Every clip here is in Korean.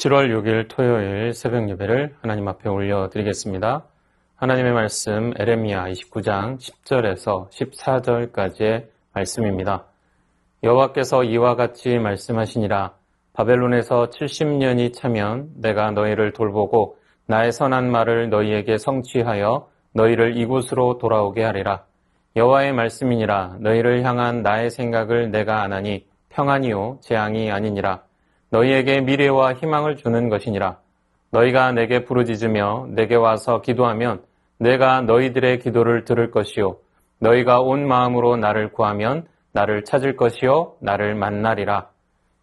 7월 6일 토요일 새벽 예배를 하나님 앞에 올려드리겠습니다. 하나님의 말씀 에레미야 29장 10절에서 14절까지의 말씀입니다. 여호와께서 이와 같이 말씀하시니라. 바벨론에서 70년이 차면 내가 너희를 돌보고 나의 선한 말을 너희에게 성취하여 너희를 이곳으로 돌아오게 하리라. 여호와의 말씀이니라. 너희를 향한 나의 생각을 내가 아나니 평안이요 재앙이 아니니라. 너희에게 미래와 희망을 주는 것이니라. 너희가 내게 부르짖으며 내게 와서 기도하면 내가 너희들의 기도를 들을 것이요. 너희가 온 마음으로 나를 구하면 나를 찾을 것이요. 나를 만나리라.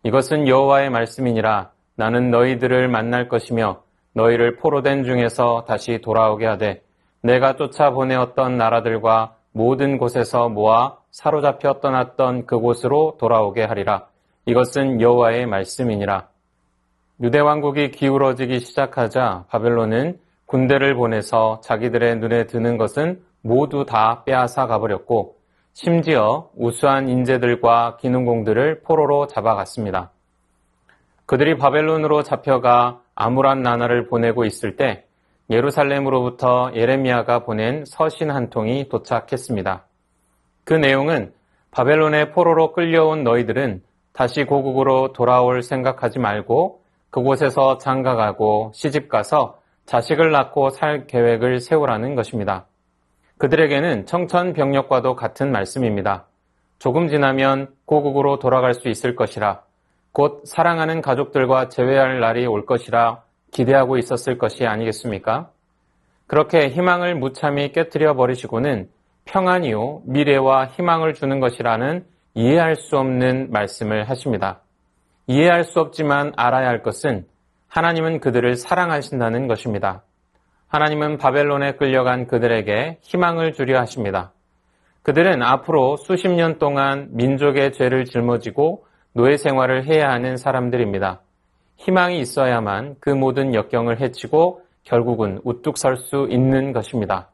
이것은 여호와의 말씀이니라. 나는 너희들을 만날 것이며 너희를 포로된 중에서 다시 돌아오게 하되 내가 쫓아보내었던 나라들과 모든 곳에서 모아 사로잡혀 떠났던 그곳으로 돌아오게 하리라. 이것은 여호와의 말씀이니라. 유대 왕국이 기울어지기 시작하자 바벨론은 군대를 보내서 자기들의 눈에 드는 것은 모두 다 빼앗아 가버렸고 심지어 우수한 인재들과 기능공들을 포로로 잡아갔습니다. 그들이 바벨론으로 잡혀가 암울한 나날을 보내고 있을 때 예루살렘으로부터 예레미야가 보낸 서신 한 통이 도착했습니다. 그 내용은 바벨론의 포로로 끌려온 너희들은 다시 고국으로 돌아올 생각하지 말고 그곳에서 장가가고 시집가서 자식을 낳고 살 계획을 세우라는 것입니다. 그들에게는 청천벽력과도 같은 말씀입니다. 조금 지나면 고국으로 돌아갈 수 있을 것이라, 곧 사랑하는 가족들과 재회할 날이 올 것이라 기대하고 있었을 것이 아니겠습니까? 그렇게 희망을 무참히 깨뜨려 버리시고는 평안이요 미래와 희망을 주는 것이라는 이해할 수 없는 말씀을 하십니다. 이해할 수 없지만 알아야 할 것은 하나님은 그들을 사랑하신다는 것입니다. 하나님은 바벨론에 끌려간 그들에게 희망을 주려 하십니다. 그들은 앞으로 수십 년 동안 민족의 죄를 짊어지고 노예 생활을 해야 하는 사람들입니다. 희망이 있어야만 그 모든 역경을 헤치고 결국은 우뚝 설 수 있는 것입니다.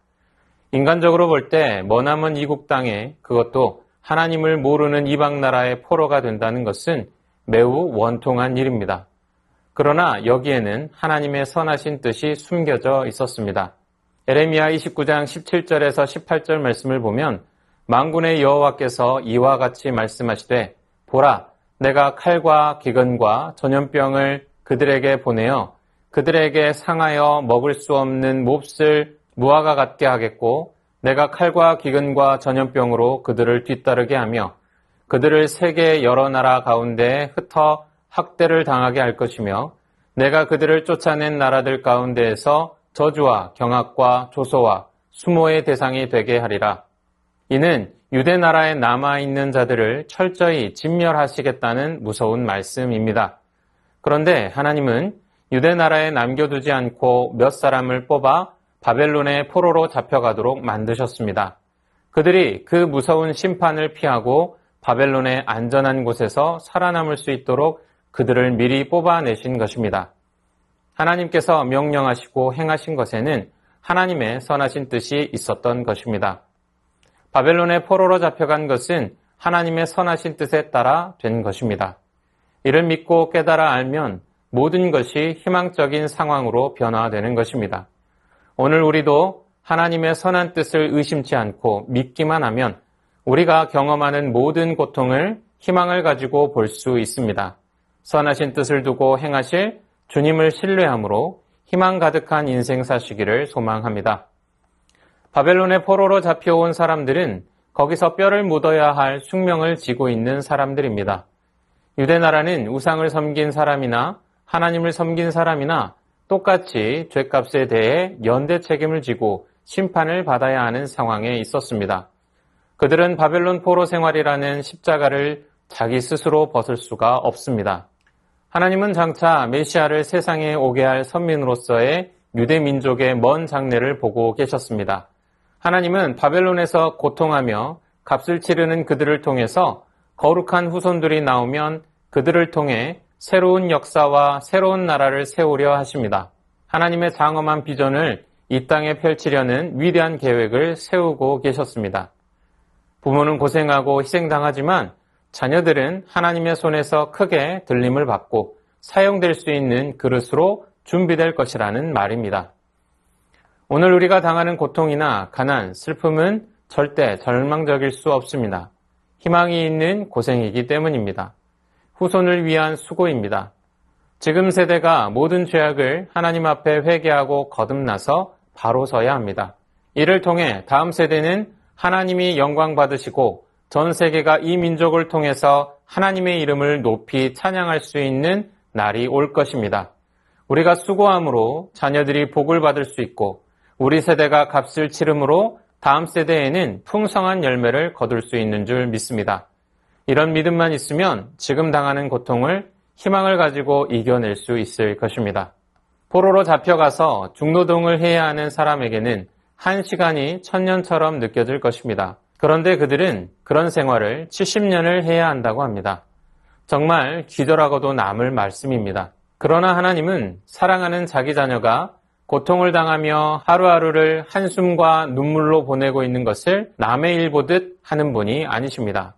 인간적으로 볼 때 머나먼 이국 땅에, 그것도 하나님을 모르는 이방 나라의 포로가 된다는 것은 매우 원통한 일입니다. 그러나 여기에는 하나님의 선하신 뜻이 숨겨져 있었습니다. 에레미야 29장 17절에서 18절 말씀을 보면 만군의 여호와께서 이와 같이 말씀하시되 보라, 내가 칼과 기근과 전염병을 그들에게 보내어 그들에게 상하여 먹을 수 없는 몹쓸 무화과 같게 하겠고 내가 칼과 기근과 전염병으로 그들을 뒤따르게 하며 그들을 세계 여러 나라 가운데 흩어 학대를 당하게 할 것이며 내가 그들을 쫓아낸 나라들 가운데에서 저주와 경악과 조소와 수모의 대상이 되게 하리라. 이는 유대 나라에 남아있는 자들을 철저히 진멸하시겠다는 무서운 말씀입니다. 그런데 하나님은 유대 나라에 남겨두지 않고 몇 사람을 뽑아 바벨론의 포로로 잡혀가도록 만드셨습니다. 그들이 그 무서운 심판을 피하고 바벨론의 안전한 곳에서 살아남을 수 있도록 그들을 미리 뽑아내신 것입니다. 하나님께서 명령하시고 행하신 것에는 하나님의 선하신 뜻이 있었던 것입니다. 바벨론의 포로로 잡혀간 것은 하나님의 선하신 뜻에 따라 된 것입니다. 이를 믿고 깨달아 알면 모든 것이 희망적인 상황으로 변화되는 것입니다. 오늘 우리도 하나님의 선한 뜻을 의심치 않고 믿기만 하면 우리가 경험하는 모든 고통을 희망을 가지고 볼 수 있습니다. 선하신 뜻을 두고 행하실 주님을 신뢰함으로 희망 가득한 인생 사시기를 소망합니다. 바벨론의 포로로 잡혀온 사람들은 거기서 뼈를 묻어야 할 숙명을 지고 있는 사람들입니다. 유대 나라는 우상을 섬긴 사람이나 하나님을 섬긴 사람이나 똑같이 죄값에 대해 연대 책임을 지고 심판을 받아야 하는 상황에 있었습니다. 그들은 바벨론 포로 생활이라는 십자가를 자기 스스로 벗을 수가 없습니다. 하나님은 장차 메시아를 세상에 오게 할 선민으로서의 유대 민족의 먼 장래를 보고 계셨습니다. 하나님은 바벨론에서 고통하며 값을 치르는 그들을 통해서 거룩한 후손들이 나오면 그들을 통해 새로운 역사와 새로운 나라를 세우려 하십니다. 하나님의 장엄한 비전을 이 땅에 펼치려는 위대한 계획을 세우고 계셨습니다. 부모는 고생하고 희생당하지만 자녀들은 하나님의 손에서 크게 들림을 받고 사용될 수 있는 그릇으로 준비될 것이라는 말입니다. 오늘 우리가 당하는 고통이나 가난, 슬픔은 절대 절망적일 수 없습니다. 희망이 있는 고생이기 때문입니다. 후손을 위한 수고입니다. 지금 세대가 모든 죄악을 하나님 앞에 회개하고 거듭나서 바로 서야 합니다. 이를 통해 다음 세대는 하나님이 영광 받으시고 전 세계가 이 민족을 통해서 하나님의 이름을 높이 찬양할 수 있는 날이 올 것입니다. 우리가 수고함으로 자녀들이 복을 받을 수 있고 우리 세대가 값을 치름으로 다음 세대에는 풍성한 열매를 거둘 수 있는 줄 믿습니다. 이런 믿음만 있으면 지금 당하는 고통을 희망을 가지고 이겨낼 수 있을 것입니다. 포로로 잡혀가서 중노동을 해야 하는 사람에게는 한 시간이 1000년처럼 느껴질 것입니다. 그런데 그들은 그런 생활을 70년을 해야 한다고 합니다. 정말 기절하고도 남을 말씀입니다. 그러나 하나님은 사랑하는 자기 자녀가 고통을 당하며 하루하루를 한숨과 눈물로 보내고 있는 것을 남의 일 보듯 하는 분이 아니십니다.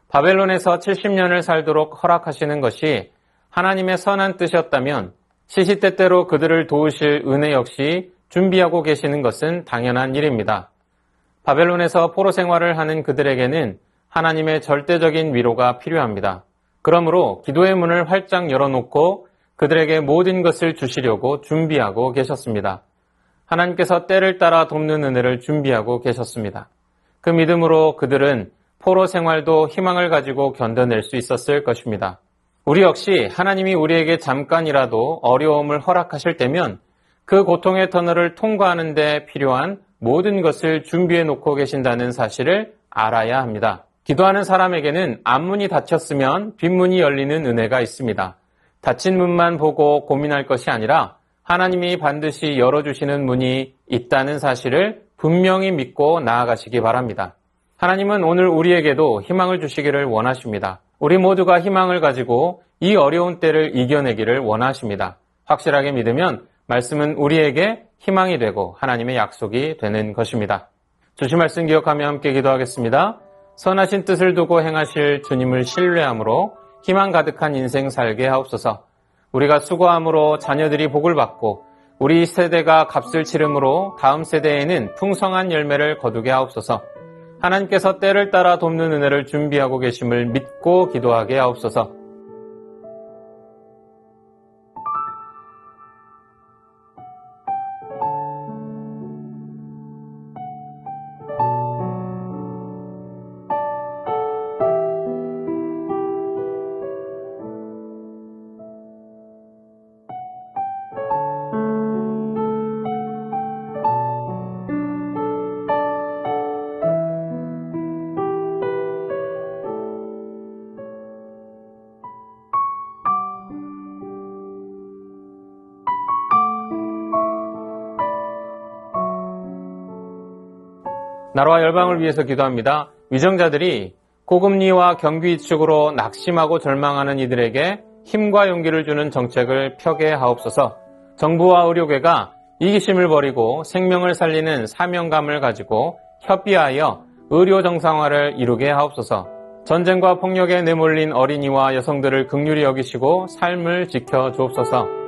바벨론에서 70년을 살도록 허락하시는 것이 하나님의 선한 뜻이었다면 시시때때로 그들을 도우실 은혜 역시 준비하고 계시는 것은 당연한 일입니다. 바벨론에서 포로 생활을 하는 그들에게는 하나님의 절대적인 위로가 필요합니다. 그러므로 기도의 문을 활짝 열어놓고 그들에게 모든 것을 주시려고 준비하고 계셨습니다. 하나님께서 때를 따라 돕는 은혜를 준비하고 계셨습니다. 그 믿음으로 그들은 포로 생활도 희망을 가지고 견뎌낼 수 있었을 것입니다. 우리 역시 하나님이 우리에게 잠깐이라도 어려움을 허락하실 때면 그 고통의 터널을 통과하는 데 필요한 모든 것을 준비해 놓고 계신다는 사실을 알아야 합니다. 기도하는 사람에게는 앞문이 닫혔으면 뒷문이 열리는 은혜가 있습니다. 닫힌 문만 보고 고민할 것이 아니라 하나님이 반드시 열어주시는 문이 있다는 사실을 분명히 믿고 나아가시기 바랍니다. 하나님은 오늘 우리에게도 희망을 주시기를 원하십니다. 우리 모두가 희망을 가지고 이 어려운 때를 이겨내기를 원하십니다. 확실하게 믿으면 말씀은 우리에게 희망이 되고 하나님의 약속이 되는 것입니다. 주신 말씀 기억하며 함께 기도하겠습니다. 선하신 뜻을 두고 행하실 주님을 신뢰함으로 희망 가득한 인생 살게 하옵소서. 우리가 수고함으로 자녀들이 복을 받고 우리 세대가 값을 치름으로 다음 세대에는 풍성한 열매를 거두게 하옵소서. 하나님께서 때를 따라 돕는 은혜를 준비하고 계심을 믿고 기도하게 하옵소서. 나라와 열방을 위해서 기도합니다. 위정자들이 고금리와 경기 위축으로 낙심하고 절망하는 이들에게 힘과 용기를 주는 정책을 펴게 하옵소서. 정부와 의료계가 이기심을 버리고 생명을 살리는 사명감을 가지고 협의하여 의료 정상화를 이루게 하옵소서. 전쟁과 폭력에 내몰린 어린이와 여성들을 긍휼히 여기시고 삶을 지켜 주옵소서.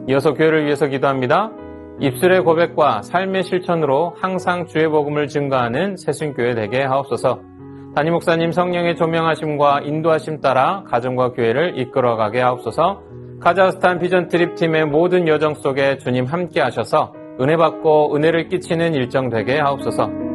이어서 교회를 위해서 기도합니다. 입술의 고백과 삶의 실천으로 항상 주의 복음을 증거하는 새순교회 되게 하옵소서. 담임 목사님 성령의 조명하심과 인도하심 따라 가정과 교회를 이끌어가게 하옵소서. 카자흐스탄 비전 트립 팀의 모든 여정 속에 주님 함께 하셔서 은혜 받고 은혜를 끼치는 일정 되게 하옵소서.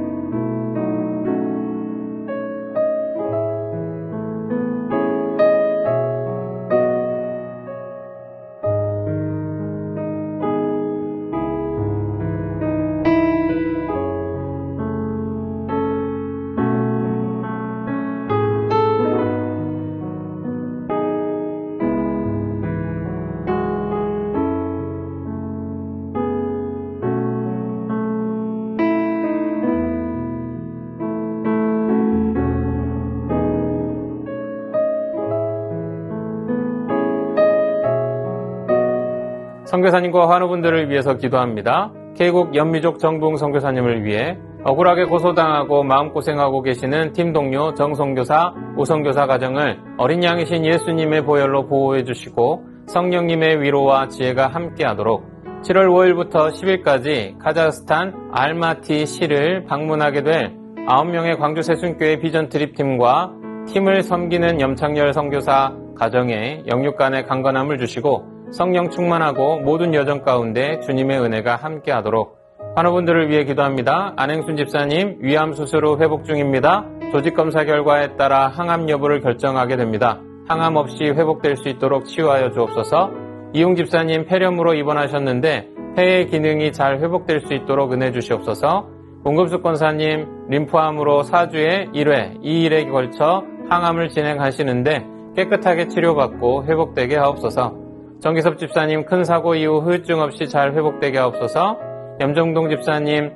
선교사님과 환우분들을 위해서 기도합니다. K국 연미족 정부흥 선교사님을 위해 억울하게 고소당하고 마음고생하고 계시는 팀 동료 정선교사, 우선교사 가정을 어린 양이신 예수님의 보혈로 보호해 주시고 성령님의 위로와 지혜가 함께하도록 7월 5일부터 10일까지 카자흐스탄 알마티 시를 방문하게 될 9명의 광주 새순교회 비전 트립팀과 팀을 섬기는 염창열 선교사 가정에 영육간의 강건함을 주시고 성령 충만하고 모든 여정 가운데 주님의 은혜가 함께하도록 환우분들을 위해 기도합니다. 안행순 집사님 위암 수술 후 회복 중입니다. 조직검사 결과에 따라 항암 여부를 결정하게 됩니다. 항암 없이 회복될 수 있도록 치유하여 주옵소서. 이용 집사님 폐렴으로 입원하셨는데 폐의 기능이 잘 회복될 수 있도록 은혜 주시옵소서. 공급수 권사님 림프암으로 4주에 1회, 2일에 걸쳐 항암을 진행하시는데 깨끗하게 치료받고 회복되게 하옵소서. 정기섭 집사님 큰 사고 이후 후유증 없이 잘 회복되게 하옵소서. 염정동 집사님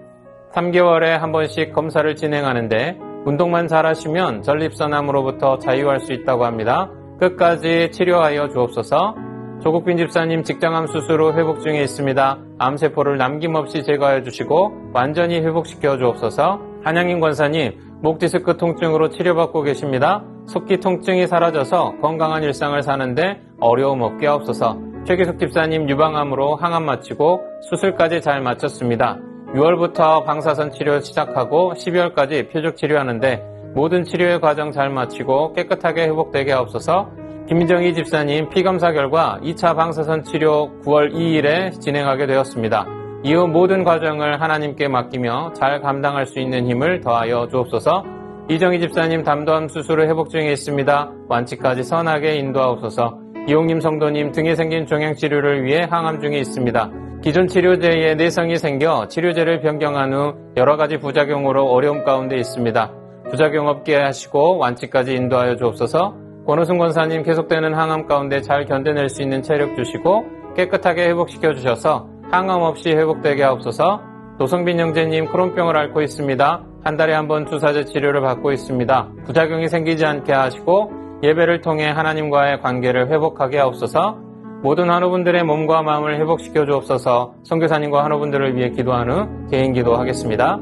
3개월에 한 번씩 검사를 진행하는데 운동만 잘하시면 전립선암으로부터 자유할 수 있다고 합니다. 끝까지 치료하여 주옵소서. 조국빈 집사님 직장암 수술 후 회복 중에 있습니다. 암세포를 남김없이 제거해 주시고 완전히 회복시켜 주옵소서. 한양인 권사님 목 디스크 통증으로 치료받고 계십니다. 속기 통증이 사라져서 건강한 일상을 사는데 어려움 없게 하옵소서. 최기숙 집사님 유방암으로 항암 마치고 수술까지 잘 마쳤습니다. 6월부터 방사선 치료 시작하고 12월까지 표적 치료하는데 모든 치료의 과정 잘 마치고 깨끗하게 회복되게 하옵소서. 김민정희 집사님 피검사 결과 2차 방사선 치료 9월 2일에 진행하게 되었습니다. 이후 모든 과정을 하나님께 맡기며 잘 감당할 수 있는 힘을 더하여 주옵소서. 이정희 집사님 담도암 수술 후 회복 중에 있습니다. 완치까지 선하게 인도하옵소서. 이용님 성도님 등에 생긴 종양치료를 위해 항암 중에 있습니다. 기존 치료제에 내성이 생겨 치료제를 변경한 후 여러 가지 부작용으로 어려움 가운데 있습니다. 부작용 없게 하시고 완치까지 인도하여 주옵소서. 권우승 권사님 계속되는 항암 가운데 잘 견뎌낼 수 있는 체력 주시고 깨끗하게 회복시켜 주셔서 항암 없이 회복되게 하옵소서. 노성빈 형제님 크론병을 앓고 있습니다. 한 달에 한 번 주사제 치료를 받고 있습니다. 부작용이 생기지 않게 하시고 예배를 통해 하나님과의 관계를 회복하게 하옵소서. 모든 환우분들의 몸과 마음을 회복시켜 주옵소서. 선교사님과 환우분들을 위해 기도한 후 개인 기도하겠습니다.